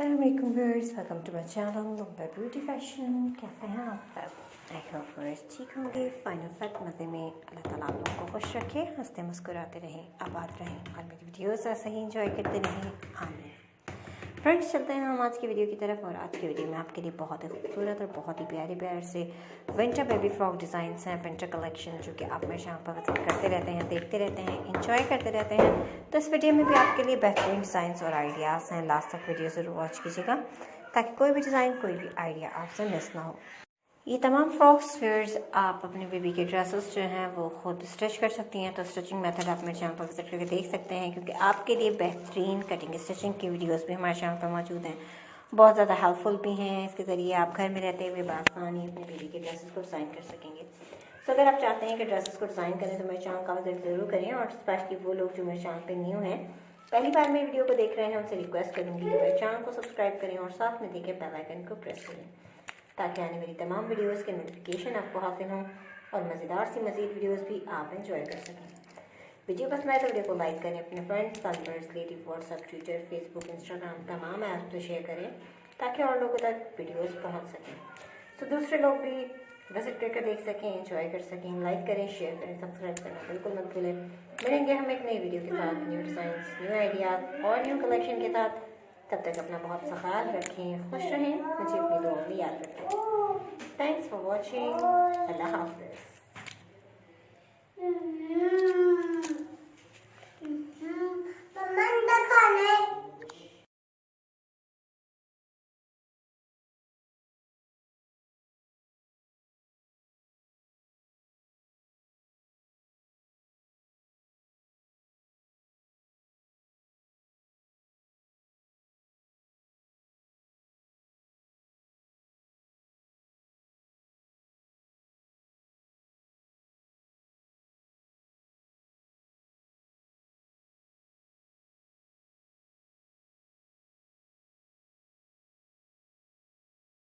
अस्सलाम वालेकुम viewers, welcome to my channel beauty fashion. कैसे हैं आप सब? आई होप व्यूअर्स ठीक होंगे। फाइनल फैक्ट मज़े में अल्लाह ताला आप लोगों को खुश रखे, हंसते मुस्कुराते रहें, आबाद रहें और मेरी वीडियोस ऐसे ही इंजॉय करते रहें। आमीन। फ्रेंड्स, चलते हैं हम आज की वीडियो की तरफ। और आज की वीडियो में आपके लिए बहुत ही खूबसूरत और बहुत ही प्यारे प्यार से विंटर बेबी फ्रॉक डिज़ाइंस हैं, विंटर कलेक्शन, जो कि आप मेरे चैनल पर विजिट करते रहते हैं, देखते रहते हैं, इंजॉय करते रहते हैं। तो इस वीडियो में भी आपके लिए बेहतरीन डिज़ाइंस और आइडियाज़ हैं। लास्ट तक वीडियो ज़रूर वॉच कीजिएगा ताकि कोई भी डिज़ाइन, कोई भी आइडिया आपसे मिस ना हो। ये तमाम फ्रॉक्स वेयर्स आप अपने बेबी के ड्रेसेस जो हैं वो खुद स्टिच कर सकती हैं। तो स्टिचिंग मेथड आप मेरे चैनल पर विजिट करके देख सकते हैं, क्योंकि आपके लिए बेहतरीन कटिंग स्टिचिंग की वीडियोस भी हमारे चैनल पर मौजूद हैं। बहुत ज़्यादा हेल्पफुल भी हैं। इसके ज़रिए आप घर में रहते हुए बासानी अपने बेबी के ड्रेसेस को डिज़ाइन कर सकेंगे। तो अगर आप चाहते हैं कि ड्रेसेस को डिज़ाइन करें तो मेरे चैनल का विजिट ज़रूर करें। और स्पेशली वो लोग जो मेरे चैनल पर न्यू हैं, पहली बार मेरी वीडियो को देख रहे हैं, उनसे रिक्वेस्ट करूँगी कि मेरे चैनल को सब्सक्राइब करें और साथ में देखें बेल आइकन को प्रेस करें, ताकि आने वाली तमाम वीडियोस के नोटिफिकेशन आपको हासिल हों और मज़ेदार सी मज़ीद वीडियोस भी आप एंजॉय कर सकें। वीडियो पसंद आए तो वीडियो को लाइक करें, अपने friends, followers, relative, WhatsApp, Twitter, Facebook, Instagram तमाम ऐप्स पर शेयर करें ताकि और लोगों तक वीडियोस पहुंच सकें। तो दूसरे लोग भी विजिट करके देख सकें, एंजॉय कर सकें। लाइक करें, शेयर करें, सब्सक्राइब करना बिल्कुल मत भूलें। मिलेंगे हम एक नई वीडियो के साथ, न्यू डिज़ाइंस, न्यू आइडियाज़ और न्यू कलेक्शन के साथ। तब तक अपना बहुत सा ख्याल रखें, खुश रहें, मुझे अपनी दुआ में याद रखें। Thanks for watching. अल्लाह हाफ़िज़।